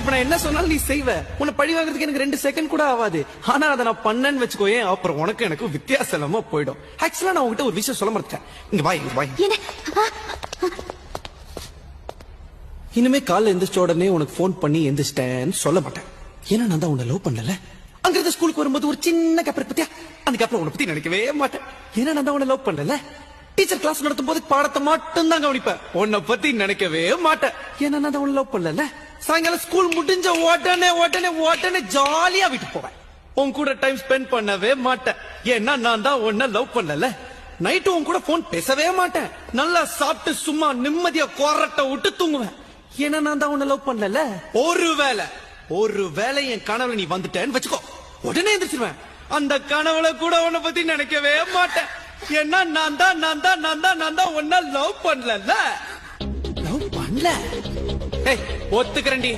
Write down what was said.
இப்ப நான் என்ன சொன்னாலும் நீ செய்வ. உன்னை பழி வாங்குறதுக்கு எனக்கு 2 செகண்ட் கூட ஆகாது. ஆனா அதை நான் பண்ணேன்னு வச்சுக்கோயேன், அப்புறம் உனக்கு எனக்கு வித்தியாசம் இல்லாம போயிடும். ஆக்சுவலா நான் உங்ககிட்ட ஒரு விஷயம் சொல்ல மறந்துட்டேன். இங்க பாய். இனிமே காலைல எந்திரிச்ச உடனே உனக்கு போன் பண்ணி எந்திரிச்சிட்டேன்னு சொல்ல மாட்டேன். ஏன்னா நான் தான் உன்னை லவ் பண்ணல. அங்கிருந்து ஸ்கூலுக்கு வரும்போது ஒரு சின்ன கேப்பர் பத்தியா, அந்த கேப்ல உன்னை பத்தி நினைக்கவே மாட்டேன். ஏன்னா நான் தான் உன்னை லவ் பண்ணல. டீச்சர் கிளாஸ் நடத்தும் போது பாடத்தை மட்டும் தான் கவனிப்பேன், உன்னை பத்தி நினைக்கவே மாட்டேன். ஏன்னா நான் தான் உன்னை லவ் பண்ணல. சாயங்காலம் ஸ்கூல் முடிஞ்ச உடனே ஜாலியா வீட்டுக்கு போவேன். உன் கூட டைம் ஸ்பெண்ட் பண்ணவே மாட்டேன். ஏன்னா நான் தான் உன்னை லவ் பண்ணல. நைட்டு உன் கூட போன் பேசவே மாட்டேன். நல்லா சாப்பிட்டு சும்மா நிம்மதியா கொரட்டை விட்டு தூங்குவேன். ஏன்னா நான் தான் உன்னை லவ் பண்ணல. ஒருவேளை என் கனவுல நீ வந்துட்டேன்னு வச்சுக்கோ, உடனே எந்திரிச்சிருவேன். அந்த கனவுல கூட உன்னை பத்தி நினைக்கவே மாட்டேன். ஏன்னா நான் தான் உன்னை லவ் பண்ணல. ஒத்துக்கிறேன்டி.